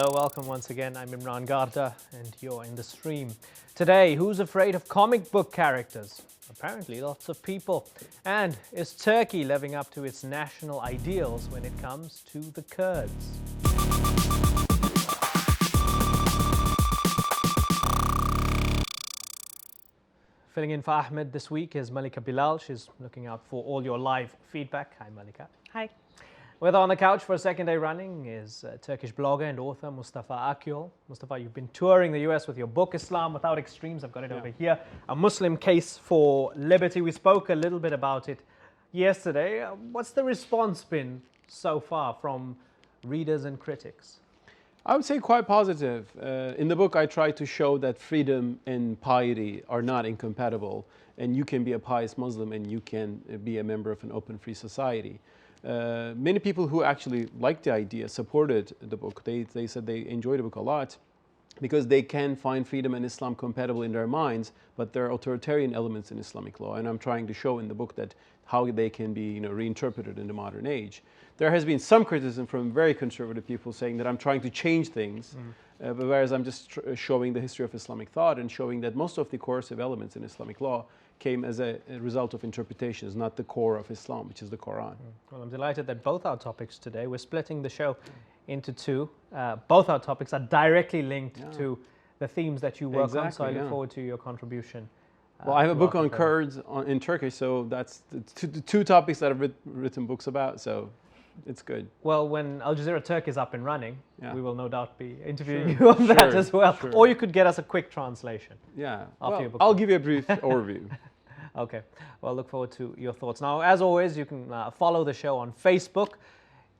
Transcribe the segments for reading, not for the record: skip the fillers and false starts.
Hello, welcome once again. I'm Imran Garda and you're in the stream. Today, who's afraid of comic book characters? Apparently lots of people. And is Turkey living up to its national ideals when it comes to the Kurds? Filling in for Ahmed this week is Malika Bilal. She's looking out for all your live feedback. Hi, Malika. Hi. With her on the couch for a second day running is Turkish blogger and author Mustafa Akyol. Mustafa, you've been touring the US with your book, Islam Without Extremes. I've got it over here. A Muslim Case for Liberty. We spoke a little bit about it yesterday. What's the response been so far from readers and critics? I would say quite positive. In the book, I try to show that freedom and piety are not incompatible, and you can be a pious Muslim and you can be a member of an open, free society. Many people who actually liked the idea supported the book. They said they enjoyed the book a lot because they can find freedom and Islam compatible in their minds, but there are authoritarian elements in Islamic law, and I'm trying to show in the book that how they can be reinterpreted in the modern age. There has been some criticism from very conservative people saying that I'm trying to change things, but whereas I'm just showing the history of Islamic thought and showing that most of the coercive elements in Islamic law came as a result of interpretations, not the core of Islam, which is the Quran. Well, I'm delighted that both our topics today, we're splitting the show into two. Both our topics are directly linked to the themes that you work on, so I look forward to your contribution. Well, I have a book on Kurds in Turkish, so that's the two topics that I've written books about, so it's good. Well, when Al Jazeera Turk is up and running, we will no doubt be interviewing you on that as well. Or you could get us a quick translation. Yeah, after your book I'll give you a brief overview. Okay, well, look forward to your thoughts. Now, as always, you can follow the show on Facebook.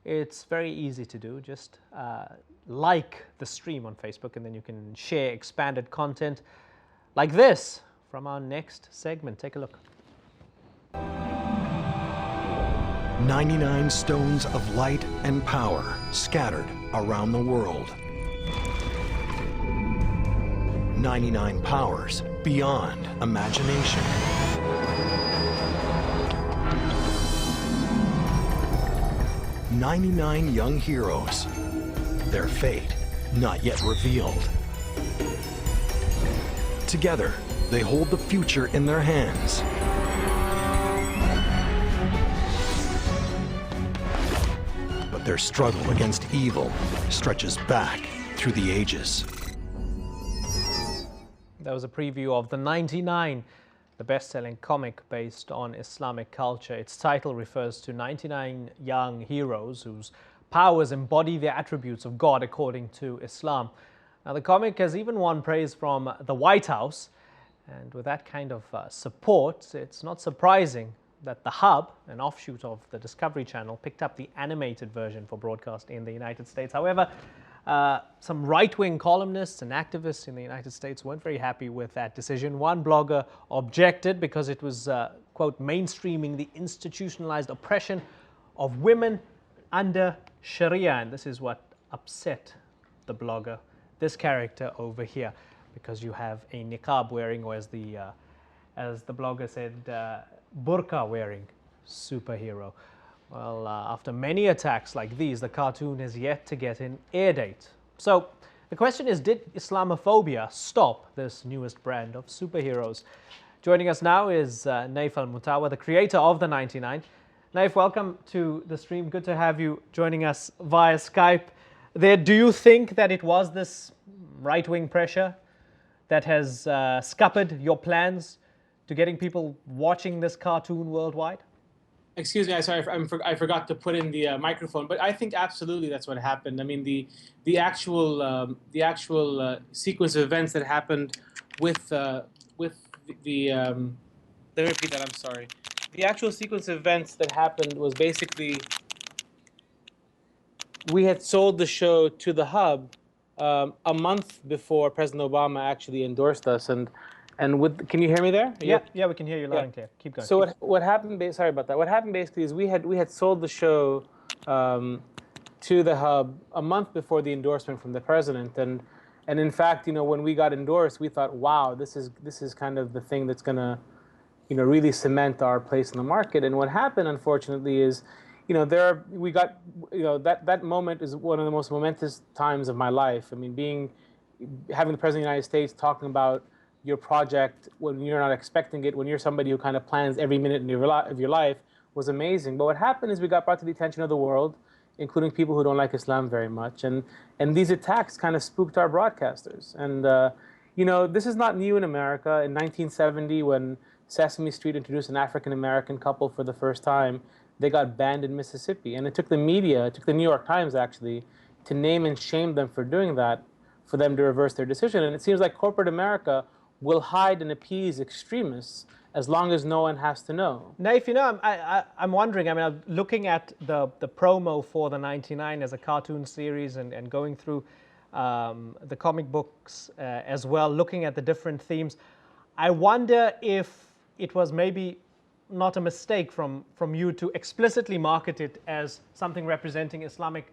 It's very easy to do. Just like the stream on Facebook, and then you can share expanded content like this from our next segment. Take a look. 99 stones of light and power scattered around the world. 99 powers beyond imagination. 99 young heroes, their fate not yet revealed. Together, they hold the future in their hands. But their struggle against evil stretches back through the ages. That was a preview of The 99, the best-selling comic based on Islamic culture. Its title refers to 99 young heroes whose powers embody the attributes of God according to Islam. Now, the comic has even won praise from the White House, and with that kind of support, it's not surprising that The Hub, an offshoot of the Discovery Channel, picked up the animated version for broadcast in the United States. However, some right-wing columnists and activists in the United States weren't very happy with that decision. One blogger objected because it was, quote, mainstreaming the institutionalized oppression of women under Sharia. And this is what upset the blogger, this character over here, because you have a niqab wearing, or as the blogger said, burqa wearing superhero. Well, after many attacks like these, the cartoon has yet to get an air date. So the question is, did Islamophobia stop this newest brand of superheroes? Joining us now is Naif Al-Mutawa, the creator of The 99. Naif, welcome to the stream. Good to have you joining us via Skype. Do you think that it was this right-wing pressure that has scuppered your plans to getting people watching this cartoon worldwide? Excuse me, I forgot to put in the microphone, but I think absolutely that's what happened. I mean, the actual sequence of events that happened with the let me repeat that. I'm sorry. The actual sequence of events that happened was basically we had sold the show to the Hub a month before President Obama actually endorsed us, and can you hear me there? Yeah, we can hear you loud and clear. Keep going. So what happened? Sorry about that. What happened basically is we had sold the show to the Hub a month before the endorsement from the president, and in fact, when we got endorsed, we thought, wow, this is kind of the thing that's gonna, really cement our place in the market. And what happened, unfortunately, is that moment is one of the most momentous times of my life. I mean, having the President of the United States talking about your project when you're not expecting it, when you're somebody who kind of plans every minute of your life, was amazing. But what happened is we got brought to the attention of the world, including people who don't like Islam very much, and these attacks kind of spooked our broadcasters. And this is not new in America. In 1970, when Sesame Street introduced an African-American couple for the first time, they got banned in Mississippi. And it took the media, it took the New York Times actually, to name and shame them for doing that, for them to reverse their decision. And it seems like corporate America will hide and appease extremists as long as no one has to know. Naif, I'm wondering, I'm looking at the promo for the 99 as a cartoon series and going through the comic books as well, looking at the different themes. I wonder if it was maybe not a mistake from you to explicitly market it as something representing Islamic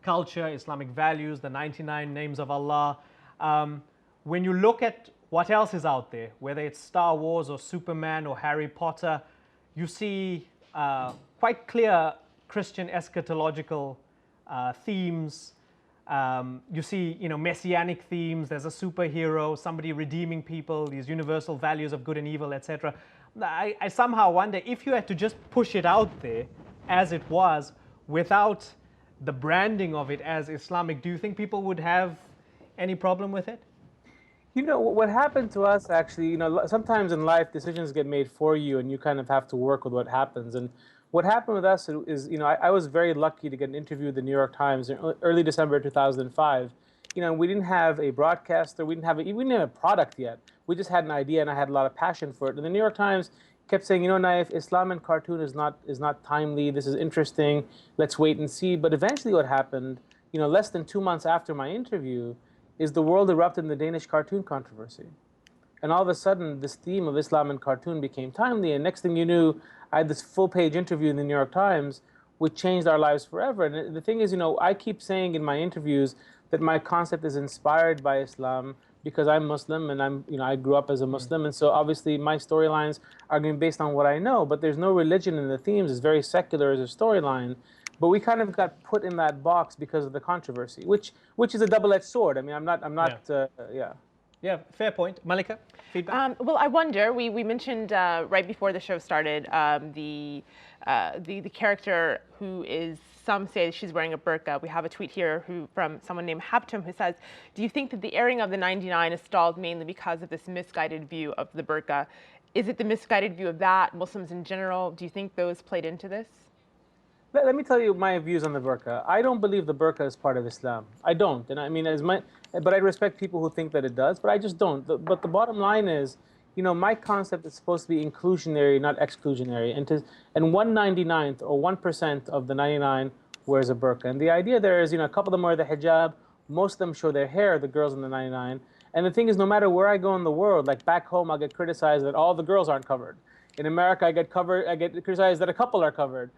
culture, Islamic values, the 99 names of Allah. When you look at what else is out there, whether it's Star Wars or Superman or Harry Potter, you see quite clear Christian eschatological themes. You see, messianic themes. There's a superhero, somebody redeeming people, these universal values of good and evil, etc. I somehow wonder if you had to just push it out there as it was without the branding of it as Islamic, do you think people would have any problem with it? What happened to us actually, sometimes in life decisions get made for you and you kind of have to work with what happens. And what happened with us is, I was very lucky to get an interview with the New York Times in early December 2005. We didn't have a broadcaster, we didn't have a product yet. We just had an idea and I had a lot of passion for it. And the New York Times kept saying, Naif, Islam and cartoon is not timely, this is interesting, let's wait and see. But eventually what happened, less than 2 months after my interview, is the world erupted in the Danish cartoon controversy. And all of a sudden, this theme of Islam and cartoon became timely. And next thing you knew, I had this full-page interview in the New York Times, which changed our lives forever. And the thing is, I keep saying in my interviews that my concept is inspired by Islam because I'm Muslim and I grew up as a Muslim. And so obviously my storylines are going to be based on what I know, but there's no religion in the themes. It's very secular as a storyline. But we kind of got put in that box because of the controversy, which is a double-edged sword. I mean, I'm not. Yeah, fair point. Malika, feedback? Well, I wonder, we mentioned right before the show started the character who is, some say she's wearing a burqa. We have a tweet here from someone named Haptum who says, do you think that the airing of the 99 is stalled mainly because of this misguided view of the burqa? Is it the misguided view of that, Muslims in general? Do you think those played into this? Let me tell you my views on the burqa. I don't believe the burqa is part of Islam. I don't. And I mean, but I respect people who think that it does, but I just don't. But the bottom line is, my concept is supposed to be inclusionary, not exclusionary. And 1/99th or 1% of the 99 wears a burqa. And the idea there is, a couple of them wear the hijab. Most of them show their hair, the girls in the 99. And the thing is, no matter where I go in the world, like back home, I'll get criticized that all the girls aren't covered. In America, I get criticized that a couple are covered.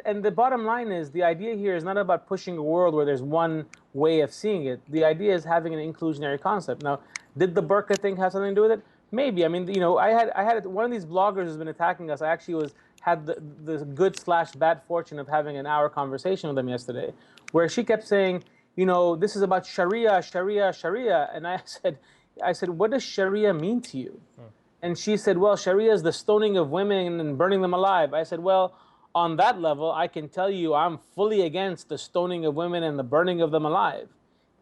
And the bottom line is, the idea here is not about pushing a world where there's one way of seeing it. The idea is having an inclusionary concept. Now, did the burqa thing have something to do with it? Maybe. I mean, I had one of these bloggers who's been attacking us. I actually had the good/bad fortune of having an hour conversation with them yesterday, where she kept saying, this is about Sharia, Sharia, Sharia. And I said, what does Sharia mean to you? And she said, well, Sharia is the stoning of women and burning them alive. I said, well, on that level, I can tell you I'm fully against the stoning of women and the burning of them alive.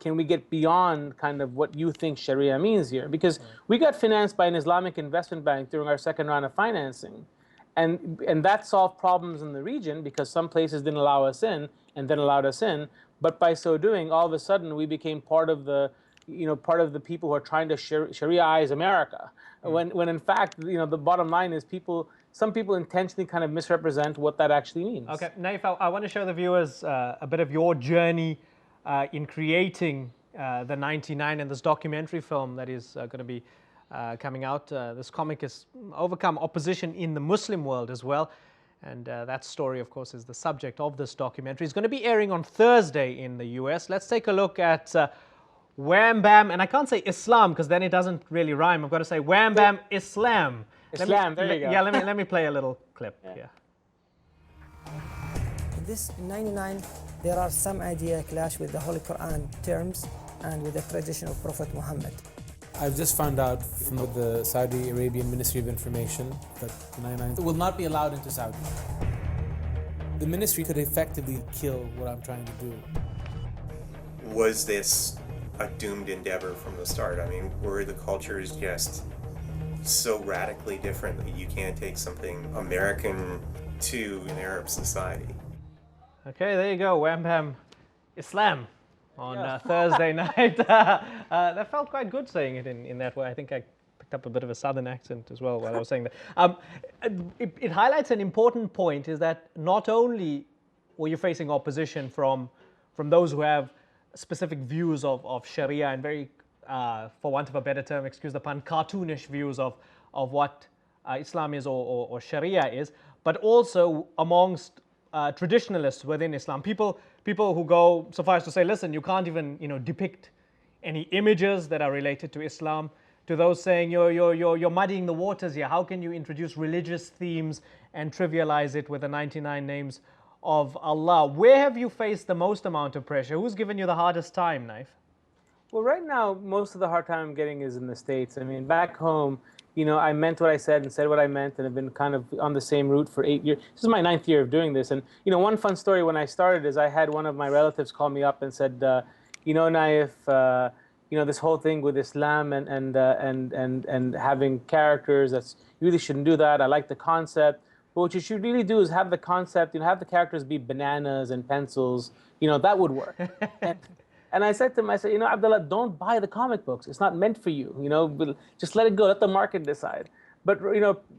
Can we get beyond kind of what you think Sharia means here? Because we got financed by an Islamic investment bank during our second round of financing. And that solved problems in the region because some places didn't allow us in and then allowed us in. But by so doing, all of a sudden, we became part of the people who are trying to Sharia-ize America. When in fact, the bottom line is some people intentionally kind of misrepresent what that actually means. Okay, Naif, I want to show the viewers a bit of your journey in creating the 99 and this documentary film that is going to be coming out. This comic has overcome opposition in the Muslim world as well. And that story, of course, is the subject of this documentary. It's going to be airing on Thursday in the US. Let's take a look at Wham Bam, and I can't say Islam because then it doesn't really rhyme. I've got to say Wham Bam Islam. Islam, there you go. Yeah, let me play a little clip here. this 99, there are some idea clash with the Holy Quran terms and with the tradition of Prophet Muhammad. I've just found out from the Saudi Arabian Ministry of Information that the 99 will not be allowed into Saudi. The ministry could effectively kill what I'm trying to do. Was this a doomed endeavor from the start? I mean, were the cultures just so radically different that you can't take something American to an Arab society? Okay, there you go, Wham Bam Islam on Thursday night. That felt quite good saying it in that way. I think I picked up a bit of a southern accent as well while I was saying that. It highlights an important point, is that not only were you facing opposition from those who have specific views of Sharia and very, for want of a better term, excuse the pun, cartoonish views of what Islam is or Sharia is, but also amongst traditionalists within Islam, people who go so far as to say, listen, you can't even depict any images that are related to Islam, to those saying you're muddying the waters here. How can you introduce religious themes and trivialize it with the 99 names of Allah? Where have you faced the most amount of pressure? Who's given you the hardest time, Naif? Well, right now, most of the hard time I'm getting is in the States. I mean, back home, I meant what I said and said what I meant, and have been kind of on the same route for 8 years. This is my 9th year of doing this. And, one fun story when I started is I had one of my relatives call me up and said, Naif, this whole thing with Islam and having characters, you really shouldn't do that. I like the concept. But what you should really do is have the concept, have the characters be bananas and pencils. That would work. And I said to him, Abdullah, don't buy the comic books. It's not meant for you. Just let it go. Let the market decide. But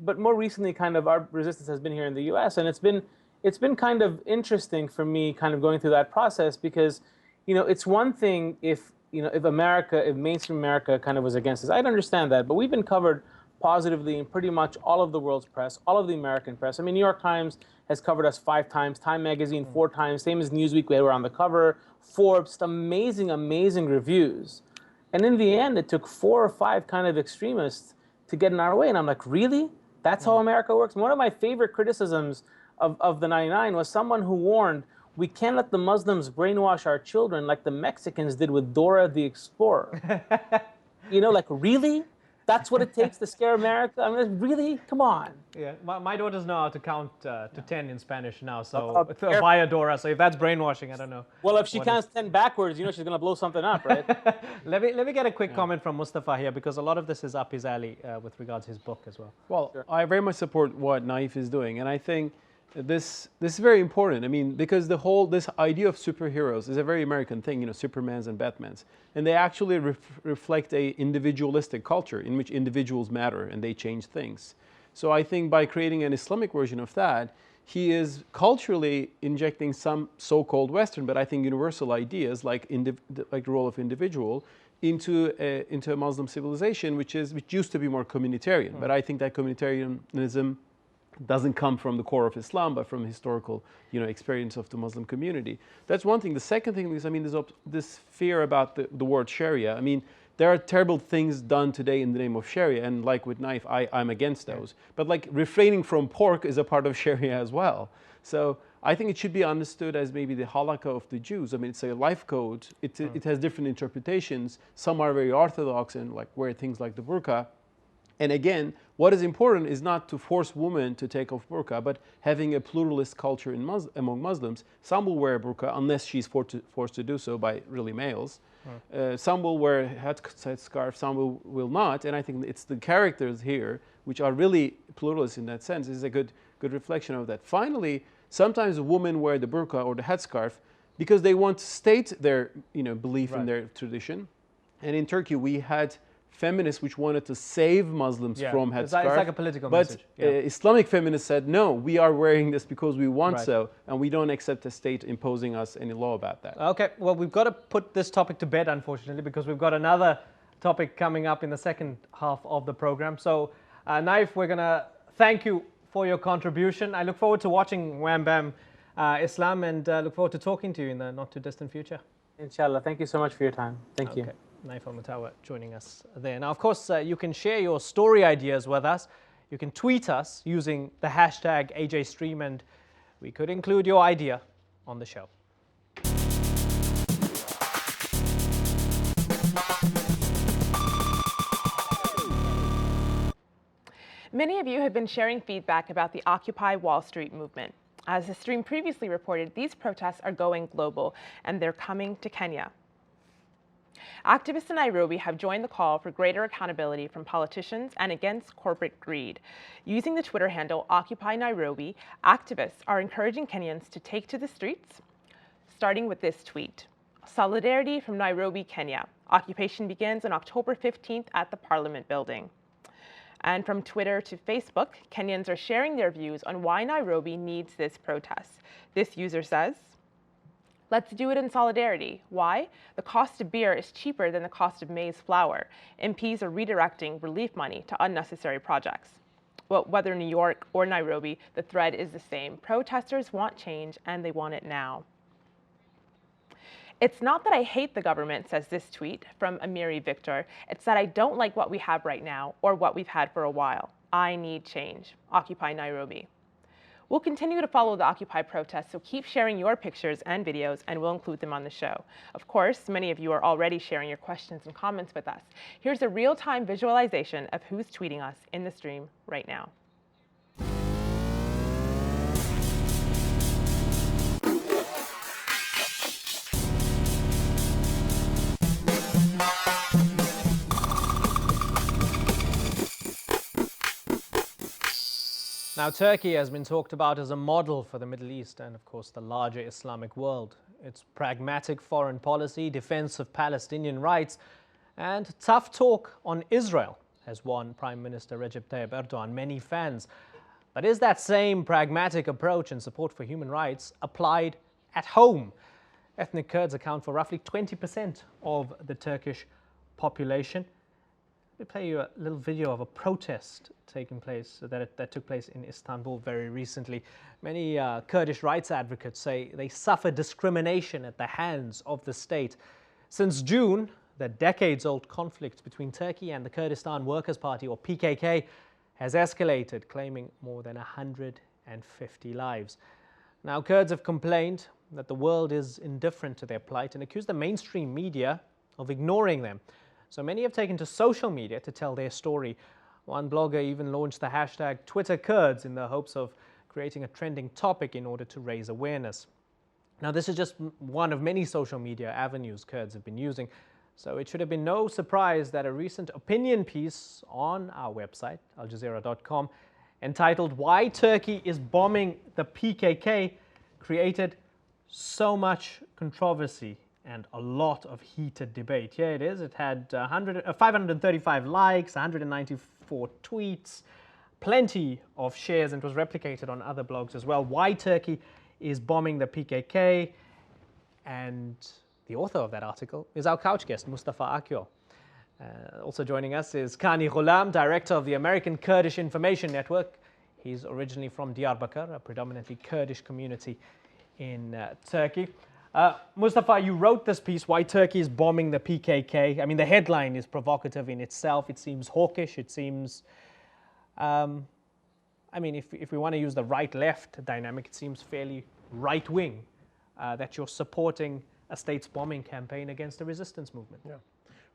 but more recently, kind of our resistance has been here in the U.S. and it's been kind of interesting for me, kind of going through that process, because it's one thing if mainstream America kind of was against us. I'd understand that, but we've been covered positively in pretty much all of the world's press, all of the American press. I mean, New York Times has covered us 5 times, Time Magazine 4 times, same as Newsweek, we were on the cover, Forbes, just amazing, amazing reviews. And in the end, it took 4 or 5 kind of extremists to get in our way. And I'm like, really? That's how America works? One of my favorite criticisms of the 99 was someone who warned, we can't let the Muslims brainwash our children like the Mexicans did with Dora the Explorer. Like, really? That's what it takes to scare America? I mean, really? Come on. Yeah, my daughters know how to count to 10 in Spanish now, so via Dora. So if that's brainwashing, I don't know. Well, if she counts 10 backwards, she's going to blow something up, right? Let me get a quick comment from Mustafa here, because a lot of this is up his alley with regards to his book as well. Well, sure. I very much support what Naif is doing, and I think this is very important. I mean, because this idea of superheroes is a very American thing, Supermans and Batmans, and they actually reflect a individualistic culture in which individuals matter and they change things. So I think by creating an Islamic version of that, he is culturally injecting some so-called Western, but I think universal ideas like the role of individual into a Muslim civilization, which used to be more communitarian. But I think that communitarianism doesn't come from the core of Islam, but from historical, experience of the Muslim community. That's one thing. The second thing is, there's this fear about the word Sharia. I mean, there are terrible things done today in the name of Sharia, and like with Naif, I'm against those. But like refraining from pork is a part of Sharia as well. So I think it should be understood as maybe the halakha of the Jews. I mean, it's a life code. It has different interpretations. Some are very orthodox and wear things like the burqa. And again, what is important is not to force women to take off burqa, but having a pluralist culture among Muslims. Some will wear a burqa unless she's forced to do so by really males. Some will wear a headscarf, some will not. And I think it's the characters here, which are really pluralist in that sense, is a good reflection of that. Finally, sometimes women wear the burqa or the headscarf because they want to state their belief in their tradition. And in Turkey, we had feminists which wanted to save Muslims from headscarf. It's like a political message. But Islamic feminists said, no, we are wearing this because we want so, and we don't accept the state imposing us any law about that. Okay, well, we've got to put this topic to bed, unfortunately, because we've got another topic coming up in the second half of the program. So, Naif, we're going to thank you for your contribution. I look forward to watching Wham Bam Islam, and look forward to talking to you in the not-too-distant future. Inshallah. Thank you so much for your time. Thank you. Naif Al-Mutawa joining us there. Now, of course, you can share your story ideas with us. You can tweet us using the hashtag AJStream, and we could include your idea on the show. Many of you have been sharing feedback about the Occupy Wall Street movement. As the stream previously reported, these protests are going global, and they're coming to Kenya. Activists in Nairobi have joined the call for greater accountability from politicians and against corporate greed. Using the Twitter handle Occupy Nairobi, activists are encouraging Kenyans to take to the streets, starting with this tweet. Solidarity from Nairobi, Kenya. Occupation begins on October 15th at the Parliament building. And from Twitter to Facebook, Kenyans are sharing their views on why Nairobi needs this protest. This user says, "Let's do it in solidarity. Why? The cost of beer is cheaper than the cost of maize flour. MPs are redirecting relief money to unnecessary projects." Well, whether New York or Nairobi, the thread is the same. Protesters want change, and they want it now. "It's not that I hate the government," says this tweet from Amiri Victor. "It's that I don't like what we have right now or what we've had for a while. I need change." Occupy Nairobi. We'll continue to follow the Occupy protests, so keep sharing your pictures and videos, and we'll include them on the show. Of course, many of you are already sharing your questions and comments with us. Here's a real-time visualization of who's tweeting us in the stream right now. Now, Turkey has been talked about as a model for the Middle East and, of course, the larger Islamic world. Its pragmatic foreign policy, defense of Palestinian rights, and tough talk on Israel has won Prime Minister Recep Tayyip Erdogan many fans. But is that same pragmatic approach and support for human rights applied at home? Ethnic Kurds account for roughly 20% of the Turkish population. Let me play you a little video of a protest that took place in Istanbul very recently. Many Kurdish rights advocates say they suffer discrimination at the hands of the state. Since June, the decades-old conflict between Turkey and the Kurdistan Workers' Party, or PKK, has escalated, claiming more than 150 lives. Now, Kurds have complained that the world is indifferent to their plight and accused the mainstream media of ignoring them. So many have taken to social media to tell their story. One blogger even launched the hashtag #TwitterKurds in the hopes of creating a trending topic in order to raise awareness. Now, this is just one of many social media avenues Kurds have been using, so it should have been no surprise that a recent opinion piece on our website, aljazeera.com, entitled "Why Turkey is Bombing the PKK" created so much controversy and a lot of heated debate. Here it is. It had 535 likes, 194 tweets, plenty of shares, and was replicated on other blogs as well. Why Turkey is bombing the PKK. And the author of that article is our couch guest, Mustafa Akyo. Also joining us is Kani Ghulam, director of the American Kurdish Information Network. He's originally from Diyarbakir, a predominantly Kurdish community in Turkey. Mustafa, you wrote this piece, "Why Turkey is Bombing the PKK." I mean, the headline is provocative in itself. It seems hawkish. It seems, if we want to use the right-left dynamic, it seems fairly right-wing that you're supporting a state's bombing campaign against a resistance movement. Yeah.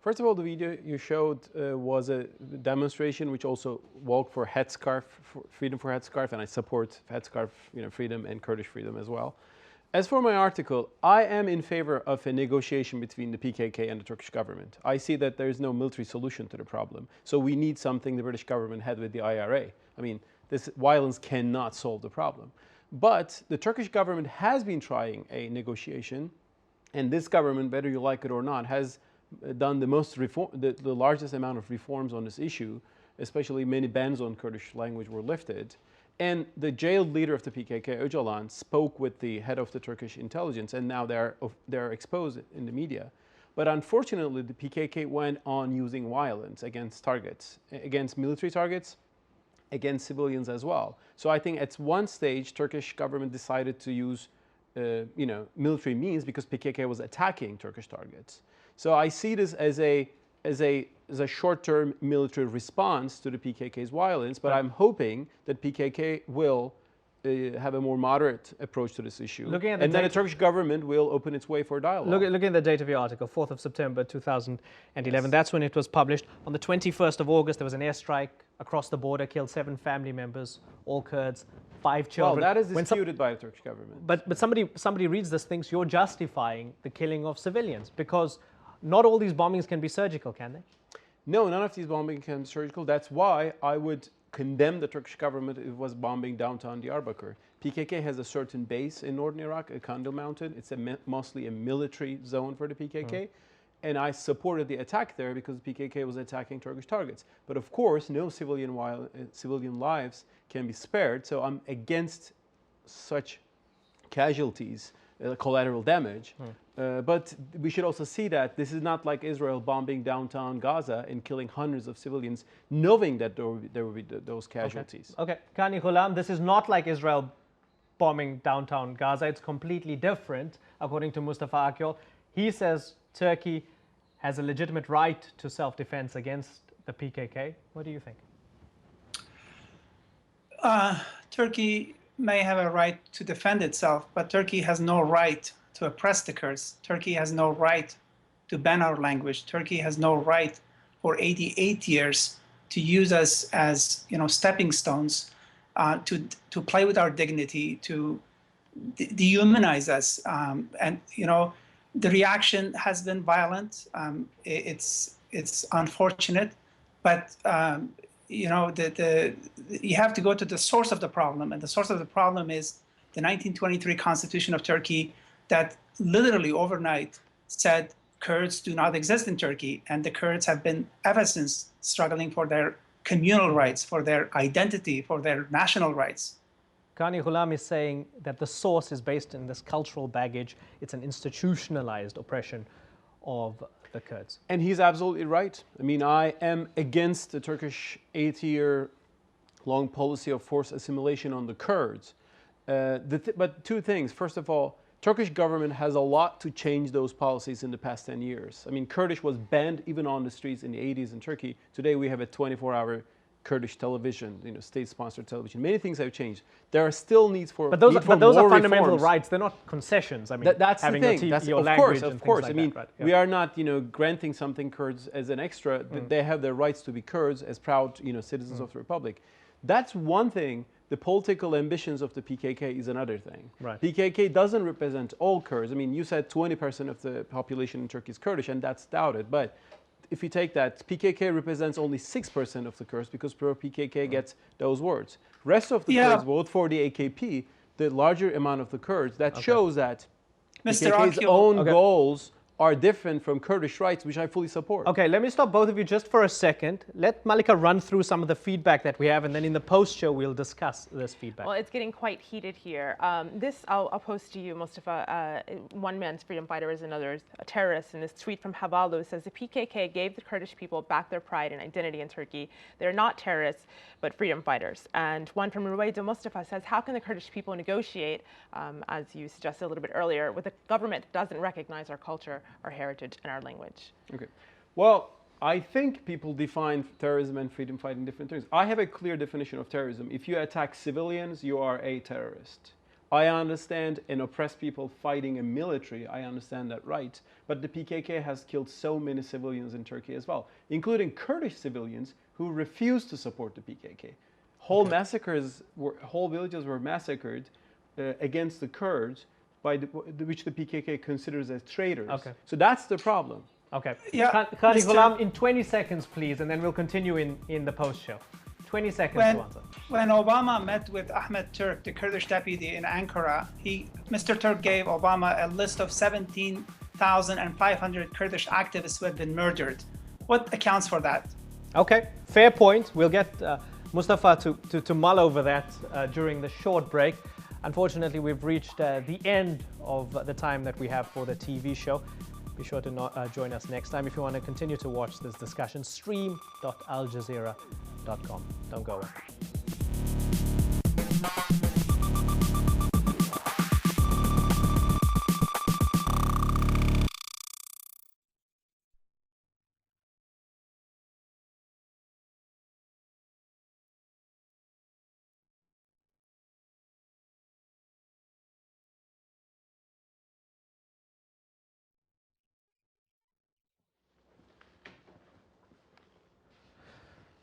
First of all, the video you showed was a demonstration which also walked for headscarf, freedom for headscarf, and I support headscarf, freedom and Kurdish freedom as well. As for my article, I am in favor of a negotiation between the PKK and the Turkish government. I see that there is no military solution to the problem. So we need something the British government had with the IRA. I mean, this violence cannot solve the problem. But the Turkish government has been trying a negotiation, and this government, whether you like it or not, has done the largest amount of reforms on this issue, especially many bans on Kurdish language were lifted. And the jailed leader of the PKK, Öcalan, spoke with the head of the Turkish intelligence, and now they're exposed in the media. But unfortunately, the PKK went on using violence against targets, against military targets, against civilians as well. So I think at one stage, Turkish government decided to use military means because PKK was attacking Turkish targets. So I see this as a short-term military response to the PKK's violence, but I'm hoping that PKK will have a more moderate approach to this issue. Looking at the and then the data- Turkish government will open its way for dialogue. Looking at the date of your article, 4th of September 2011, that's when it was published. On the 21st of August, there was an airstrike across the border, killed 7 family members, all Kurds, 5 children. Well, that is When disputed by the Turkish government. But somebody reads this, thinks you're justifying the killing of civilians, because not all these bombings can be surgical, can they? No, none of these bombings can be surgical. That's why I would condemn the Turkish government if it was bombing downtown Diyarbakir. PKK has a certain base in northern Iraq, a Kandil Mountain. It's mostly a military zone for the PKK. And I supported the attack there because the PKK was attacking Turkish targets. But of course, no civilian lives can be spared. So I'm against such casualties, collateral damage. But we should also see that this is not like Israel bombing downtown Gaza and killing hundreds of civilians, knowing that there will be those casualties. Okay, Kani Ghulam, this is not like Israel bombing downtown Gaza. It's completely different, according to Mustafa Akyol. He says Turkey has a legitimate right to self-defense against the PKK. What do you think? Turkey may have a right to defend itself, but Turkey has no right to oppress the Kurds. Turkey has no right to ban our language. Turkey has no right for 88 years to use us as stepping stones, to play with our dignity, to dehumanize us. And the reaction has been violent. It's unfortunate, but you have to go to the source of the problem, and the source of the problem is the 1923 Constitution of Turkey that literally overnight said Kurds do not exist in Turkey, and the Kurds have been ever since struggling for their communal rights, for their identity, for their national rights. Kani Ghulam is saying that the source is based in this cultural baggage. It's an institutionalized oppression of the Kurds. And he's absolutely right. I mean, I am against the Turkish 8-year-long policy of forced assimilation on the Kurds. But two things. First of all, Turkish government has a lot to change those policies in the past 10 years. I mean, Kurdish was banned even on the streets in the 80s in Turkey. Today we have a 24-hour Kurdish television, state-sponsored television. Many things have changed. There are still needs for But those are fundamental reforms. rights. They're not concessions. I mean, that's having the thing. your language of and course. things I mean, like that, right? Yeah. we are not, granting something Kurds as an extra. They have their rights to be Kurds as proud, citizens of the republic. That's one thing. The political ambitions of the PKK is another thing. Right. PKK doesn't represent all Kurds. I mean, you said 20% of the population in Turkey is Kurdish, and that's doubted. But if you take that, PKK represents only 6% of the Kurds because pro-PKK gets those words. Rest of the Kurds vote for the AKP, the larger amount of the Kurds. That shows that Mr. PKK's Akyol, own goals are different from Kurdish rights, which I fully support. Okay, let me stop both of you just for a second. Let Malika run through some of the feedback that we have, and then in the post-show, we'll discuss this feedback. Well, it's getting quite heated here. This I'll post to you, Mustafa. One man's freedom fighter is another's a terrorist. And this tweet from Havalu says the PKK gave the Kurdish people back their pride and identity in Turkey. They're not terrorists, but freedom fighters. And one from Ruwaido Mustafa says, how can the Kurdish people negotiate, as you suggested a little bit earlier, with a government that doesn't recognize our culture, our heritage, and our language? Okay. Well, I think people define terrorism and freedom fighting different things. I have a clear definition of terrorism. If you attack civilians, you are a terrorist. I understand and oppress people fighting a military. I understand that right. But the PKK has killed so many civilians in Turkey as well, including Kurdish civilians who refused to support the PKK. Whole villages were massacred against the Kurds, which the PKK considers as traitors. Okay. So that's the problem. Okay. Yeah, Kani Mr. Ghulam, in 20 seconds, please, and then we'll continue in the post-show. 20 seconds to answer. When Obama met with Ahmet Turk, the Kurdish deputy in Ankara, Mr. Turk gave Obama a list of 17,500 Kurdish activists who had been murdered. What accounts for that? Okay, fair point. We'll get Mustafa to mull over that during the short break. Unfortunately, we've reached the end of the time that we have for the TV show. Be sure to join us next time. If you want to continue to watch this discussion, stream.aljazeera.com. Don't go away.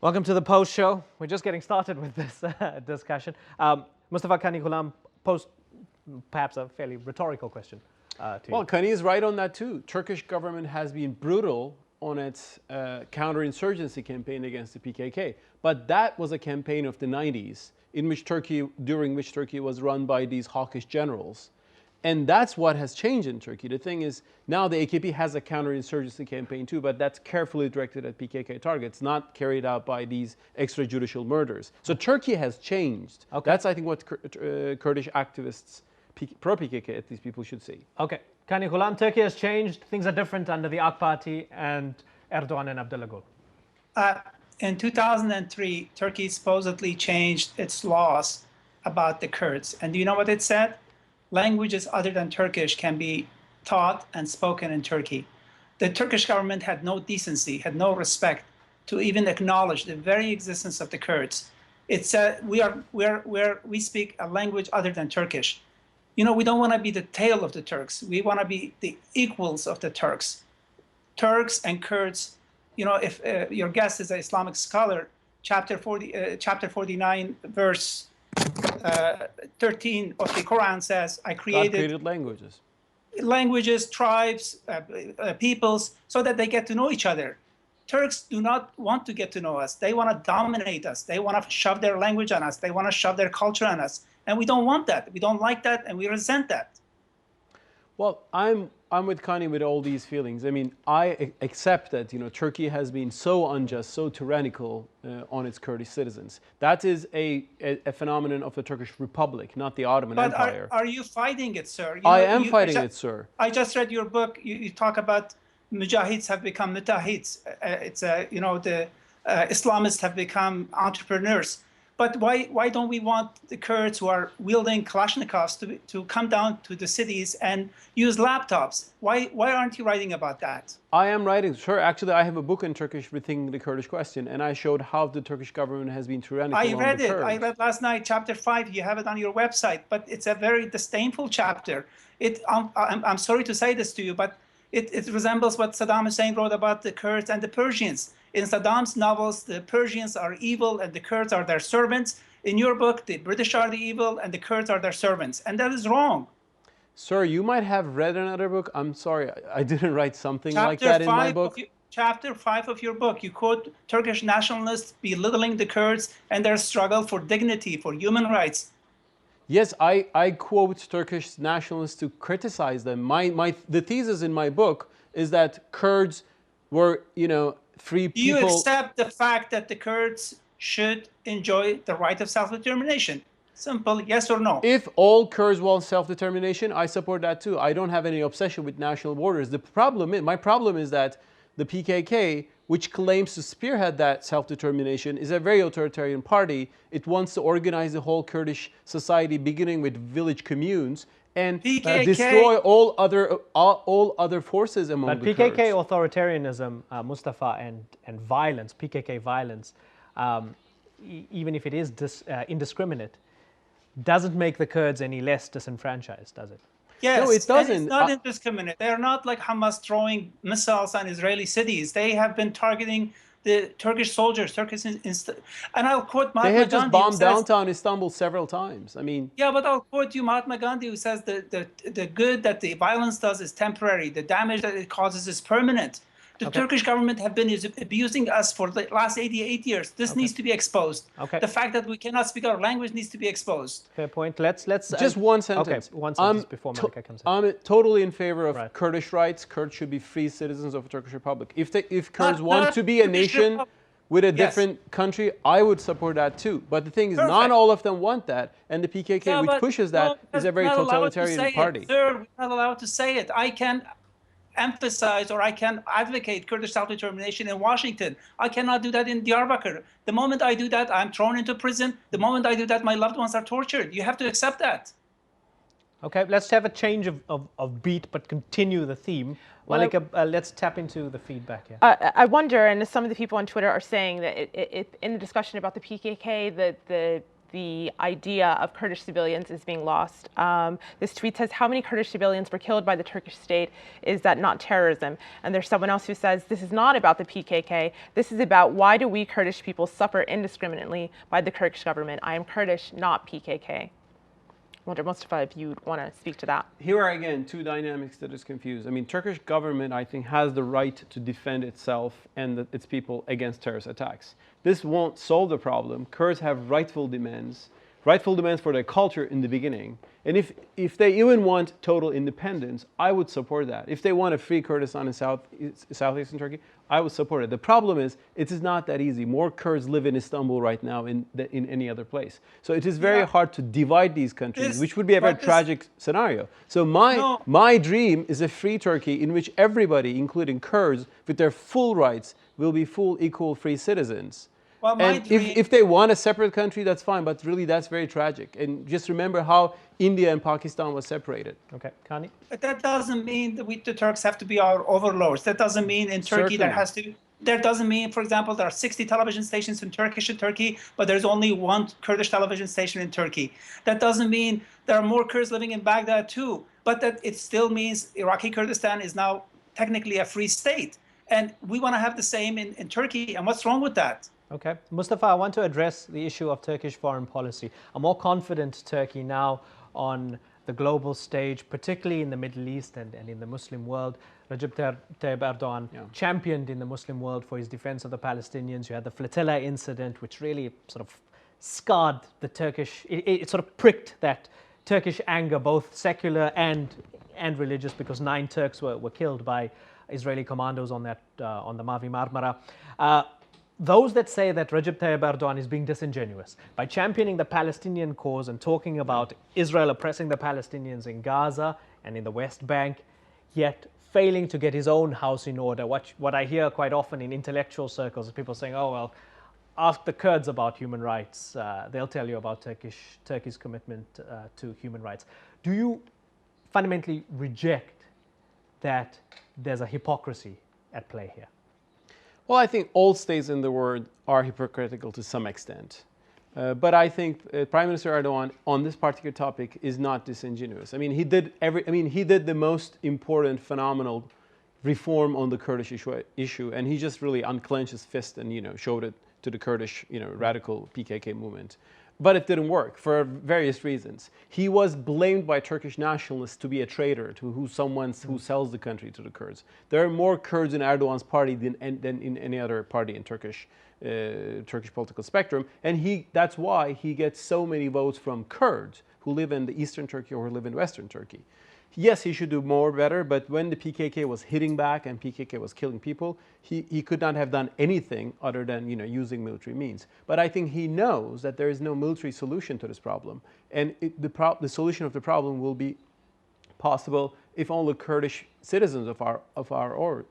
Welcome to the Post Show. We're just getting started with this discussion. Mustafa Kani Ghulam posed perhaps a fairly rhetorical question to you. Well, Kani is right on that too. Turkish government has been brutal on its counterinsurgency campaign against the PKK. But that was a campaign of the 90s during which Turkey was run by these hawkish generals. And that's what has changed in Turkey. The thing is, now the AKP has a counterinsurgency campaign too, but that's carefully directed at PKK targets, not carried out by these extrajudicial murders. So Turkey has changed. Okay. That's, I think, what Kurdish activists, pro-PKK, at least people should see. Okay. Kani Ghulam, Turkey has changed. Things are different under the AK Party and Erdogan and Abdullah Gül. In 2003, Turkey supposedly changed its laws about the Kurds. And do you know what it said? Languages other than Turkish can be taught and spoken in Turkey. The Turkish government had no decency, had no respect to even acknowledge the very existence of the Kurds. It said we speak a language other than Turkish. You know, we don't want to be the tail of the Turks. We want to be the equals of the Turks. Turks and Kurds, you know, if your guest is an Islamic scholar, chapter 49, verse 13 of the Quran says, I God created languages, tribes, peoples, so that they get to know each other. Turks do not want to get to know us. They want to dominate us. They want to shove their language on us. They want to shove their culture on us. And we don't want that. We don't like that, and we resent that. Well, I'm with Kani with all these feelings. I mean, I accept that, you know, Turkey has been so unjust, so tyrannical on its Kurdish citizens. That is a phenomenon of the Turkish Republic, not the Ottoman Empire. Are you fighting it, sir? I am fighting it, sir. I just read your book. You talk about mujahids have become mutahids. The Islamists have become entrepreneurs. But why don't we want the Kurds who are wielding Kalashnikovs to come down to the cities and use laptops? Why aren't you writing about that? I am writing. Sure, actually, I have a book in Turkish, Rethinking the Kurdish Question, and I showed how the Turkish government has been tyrannical on the Kurds. I read last night, chapter 5. You have it on your website, but it's a very disdainful chapter. I'm sorry to say this to you, but it resembles what Saddam Hussein wrote about the Kurds and the Persians. In Saddam's novels, the Persians are evil and the Kurds are their servants. In your book, the British are the evil and the Kurds are their servants. And that is wrong. Sir, you might have read another book. I'm sorry, I didn't write something like that in my book. Chapter 5 of your book, you quote Turkish nationalists belittling the Kurds and their struggle for dignity, for human rights. Yes, I quote Turkish nationalists to criticize them. The thesis in my book is that Kurds were, you know, free people. Do you accept the fact that the Kurds should enjoy the right of self-determination? Simple, yes or no. If all Kurds want self-determination, I support that too. I don't have any obsession with national borders. My problem is that the PKK, which claims to spearhead that self-determination, is a very authoritarian party. It wants to organize the whole Kurdish society, beginning with village communes, and destroy all other forces among the Kurds. But PKK authoritarianism, Mustafa, and violence, PKK violence, even if it is indiscriminate, doesn't make the Kurds any less disenfranchised, does it? Yes, no, it doesn't. It's not indiscriminate. They are not like Hamas throwing missiles on Israeli cities. They have been targeting the Turkish soldiers, and I'll quote Mahatma Gandhi. They have just bombed downtown Istanbul several times. I mean, yeah, but I'll quote you Mahatma Gandhi, who says the good that the violence does is temporary. The damage that it causes is permanent. The Turkish government have been abusing us for the last 88 years. This needs to be exposed. The fact that we cannot speak our language needs to be exposed. Fair point. Let's just one sentence. Okay, one sentence before Malika comes in. I'm totally in favor of Kurdish rights. Kurds should be free citizens of the Turkish Republic. If Kurds want to be a nation with a different country, I would support that too. But the thing is, not all of them want that, and the PKK, which pushes that, is a very totalitarian party. Sir, we're not allowed to say it. I can emphasize or I can advocate Kurdish self-determination in Washington. I cannot do that in Diyarbakir. The moment I do that, I'm thrown into prison. The moment I do that, my loved ones are tortured. You have to accept that. Okay, let's have a change of beat, but continue the theme. Malika, let's tap into the feedback here. I wonder, and some of the people on Twitter are saying that in the discussion about the PKK, the the idea of Kurdish civilians is being lost. This tweet says, how many Kurdish civilians were killed by the Turkish state? Is that not terrorism? And there's someone else who says, this is not about the PKK. This is about why do we Kurdish people suffer indiscriminately by the Turkish government? I am Kurdish, not PKK. I wonder, Mustafa, if you'd want to speak to that. Here are again two dynamics that is confused. I mean, Turkish government, I think, has the right to defend itself and its people against terrorist attacks. This won't solve the problem. Kurds have rightful demands for their culture in the beginning. And if they even want total independence, I would support that. If they want a free Kurdistan in southeastern Turkey, I would support it. The problem is, it is not that easy. More Kurds live in Istanbul right now than in any other place. So it is very hard to divide these countries, which would be a very tragic scenario. So my dream is a free Turkey in which everybody, including Kurds, with their full rights, will be full, equal, free citizens. Well, and if they want a separate country, that's fine, but really that's very tragic. And just remember how India and Pakistan was separated. Okay, Kani? But that doesn't mean that the Turks have to be our overlords. That doesn't mean in Turkey that doesn't mean, for example, there are 60 television stations in Turkey, but there's only one Kurdish television station in Turkey. That doesn't mean there are more Kurds living in Baghdad too, but that it still means Iraqi Kurdistan is now technically a free state. And we want to have the same in Turkey, and what's wrong with that? Okay. Mustafa, I want to address the issue of Turkish foreign policy. A more confident Turkey now on the global stage, particularly in the Middle East and in the Muslim world. Recep Tayyip Erdogan championed in the Muslim world for his defense of the Palestinians. You had the flotilla incident, which really sort of scarred the Turkish, it sort of pricked that Turkish anger, both secular and religious, because 9 Turks were killed by Israeli commandos on the Mavi Marmara. Those that say that Recep Tayyip Erdogan is being disingenuous by championing the Palestinian cause and talking about Israel oppressing the Palestinians in Gaza and in the West Bank, yet failing to get his own house in order. What I hear quite often in intellectual circles is people saying, oh, well, ask the Kurds about human rights. They'll tell you about Turkey's commitment to human rights. Do you fundamentally reject that there's a hypocrisy at play here? Well, I think all states in the world are hypocritical to some extent. But I think Prime Minister Erdogan on this particular topic is not disingenuous. I mean, he did the most important, phenomenal reform on the Kurdish issue, and he just really unclenched his fist and showed it to the Kurdish radical PKK movement. But it didn't work for various reasons. He was blamed by Turkish nationalists to be a traitor, who sells the country to the Kurds. There are more Kurds in Erdogan's party than in any other party in Turkish political spectrum, and that's why he gets so many votes from Kurds who live in the eastern Turkey or who live in western Turkey. Yes, he should do better, but when the PKK was hitting back and PKK was killing people, he could not have done anything other than using military means. But I think he knows that there is no military solution to this problem, and the solution of the problem will be possible if all the Kurdish citizens of our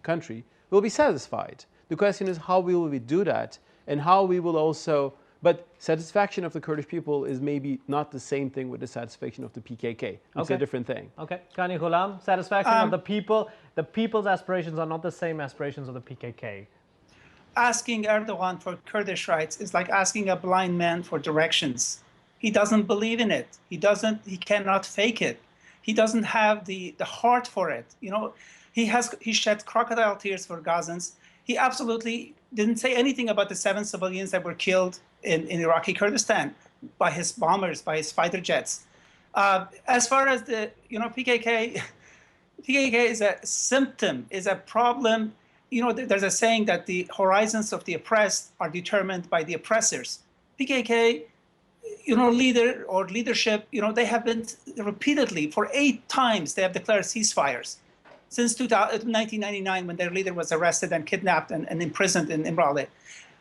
country will be satisfied. The question is, how will we do that, and how we will also. But satisfaction of the Kurdish people is maybe not the same thing with the satisfaction of the PKK. It's a different thing. Okay. Kani Ghulam, satisfaction of the people. The people's aspirations are not the same aspirations of the PKK. Asking Erdogan for Kurdish rights is like asking a blind man for directions. He doesn't believe in it. He cannot fake it. He doesn't have the heart for it. He shed crocodile tears for Gazans. He absolutely didn't say anything about the 7 civilians that were killed in Iraqi Kurdistan by his bombers, by his fighter jets. As far as the PKK is a symptom, is a problem. There's a saying that the horizons of the oppressed are determined by the oppressors. PKK, leader or leadership, they have been repeatedly, for 8 times, they have declared ceasefires. Since 1999, when their leader was arrested and kidnapped and imprisoned in Imrale.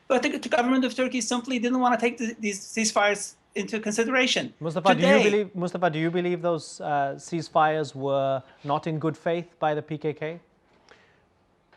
But the government of Turkey simply didn't want to take these ceasefires into consideration. Mustafa, do you believe those ceasefires were not in good faith by the PKK?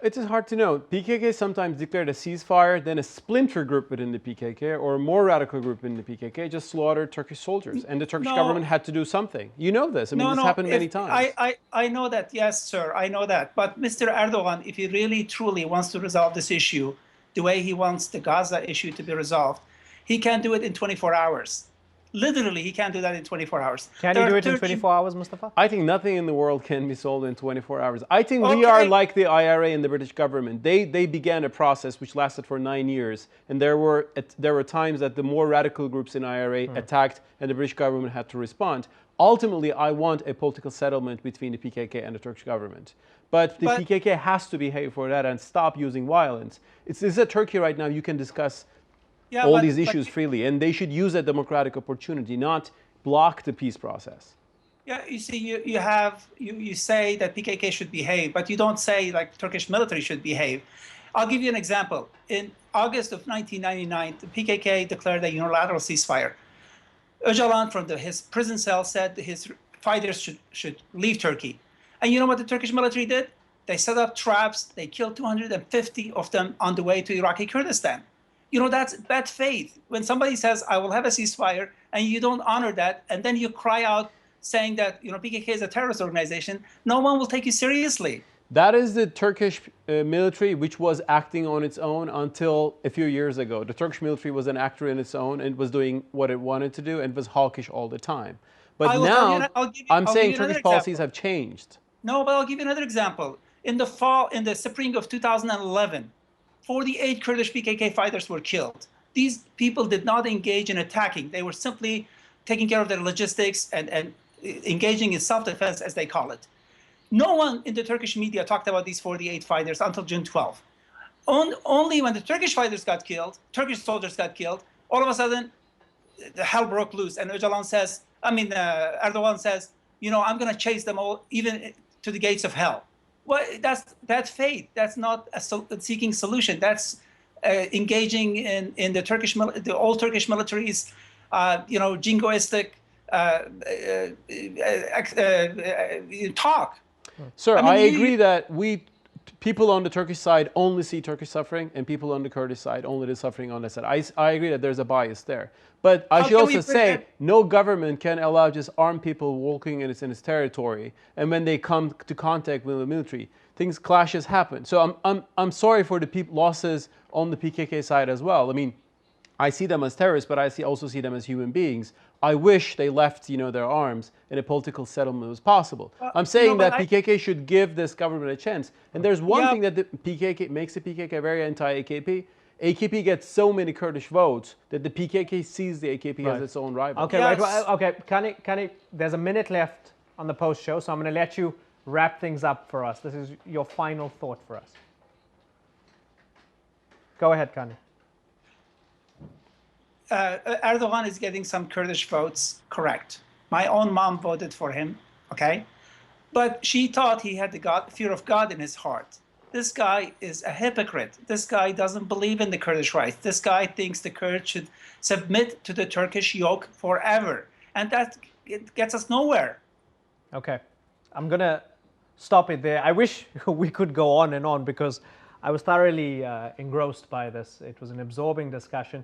It is hard to know. PKK sometimes declared a ceasefire, then a splinter group within the PKK or a more radical group in the PKK just slaughtered Turkish soldiers, and the Turkish government had to do something. You know this. This happened many times. I know that. Yes, sir. I know that. But Mr. Erdogan, if he really truly wants to resolve this issue the way he wants the Gaza issue to be resolved, he can do it in 24 hours. Literally, he can't do that in 24 hours. Can you do it in 24 hours, Mustafa? I think nothing in the world can be sold in 24 hours. I think we Okay. are like the IRA and the British government. They began a process which lasted for 9 years, and there were times that the more radical groups in IRA attacked, and the British government had to respond. Ultimately, I want a political settlement between the PKK and the Turkish government. But the PKK has to behave for that and stop using violence. This is a Turkey right now. You can discuss all these issues freely, and they should use a democratic opportunity, not block the peace process. Yeah, you see, you say that PKK should behave, but you don't say like Turkish military should behave. I'll give you an example. In August of 1999, the PKK declared a unilateral ceasefire. Öcalan from his prison cell said his fighters should leave Turkey. And you know what the Turkish military did? They set up traps. They killed 250 of them on the way to Iraqi Kurdistan. You know, that's bad faith. When somebody says, I will have a ceasefire, and you don't honor that, and then you cry out saying that, you know, PKK is a terrorist organization, no one will take you seriously. That is the Turkish military, which was acting on its own until a few years ago. The Turkish military was an actor in its own and was doing what it wanted to do and was hawkish all the time. But now, I'm saying Turkish policies have changed. No, but I'll give you another example. In the spring of 2011, 48 Kurdish PKK fighters were killed. These people did not engage in attacking. They were simply taking care of their logistics and engaging in self-defense, as they call it. No one in the Turkish media talked about these 48 fighters until June 12. Only when the Turkish fighters got killed, Turkish soldiers got killed, all of a sudden, the hell broke loose. And Erdogan says, you know, I'm going to chase them all, even to the gates of hell. Well, that's fate. That's not a seeking solution. That's engaging in the old Turkish military's, you know, jingoistic talk. Sir, I agree that people on the Turkish side only see Turkish suffering, and people on the Kurdish side only the suffering on that side. I agree that there's a bias there. But I should also say, no government can allow just armed people walking in its territory, and when they come to contact with the military, clashes happen. So I'm sorry for the losses on the PKK side as well. I mean, I see them as terrorists, but I also see them as human beings. I wish they left, you know, their arms and a political settlement was possible. I'm saying that PKK should give this government a chance. And there's one thing that the PKK makes the PKK very anti-AKP. AKP gets so many Kurdish votes that the PKK sees the AKP as its own rival. Okay, okay. Kani, there's a minute left on the post show, so I'm going to let you wrap things up for us. This is your final thought for us. Go ahead, Kani. Erdogan is getting some Kurdish votes correct. My own mom voted for him, okay? But she thought he had the fear of God in his heart. This guy is a hypocrite. This guy doesn't believe in the Kurdish rights. This guy thinks the Kurds should submit to the Turkish yoke forever. And that gets us nowhere. Okay. I'm going to stop it there. I wish we could go on and on because I was thoroughly engrossed by this. It was an absorbing discussion.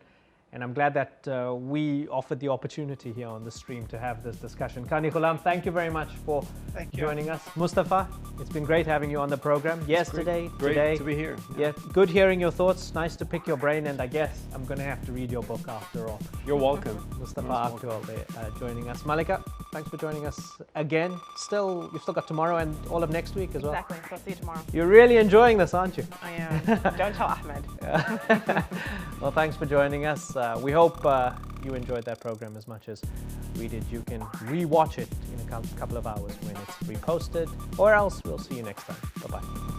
And I'm glad that we offered the opportunity here on the stream to have this discussion. Kani Ghulam, thank you very much for joining us. Mustafa, it's been great having you on the program. Yesterday, great to be here. Yeah, good hearing your thoughts. Nice to pick your brain. And I guess I'm going to have to read your book after all. You're welcome. Mustafa Akhtar joining us. Malika, thanks for joining us again. You've still got tomorrow and all of next week as well. Exactly. So I'll see you tomorrow. You're really enjoying this, aren't you? I am. Don't tell Ahmed. Well, thanks for joining us. We hope you enjoyed that program as much as we did. You can re-watch it in a couple of hours when it's reposted, or else we'll see you next time. Bye-bye.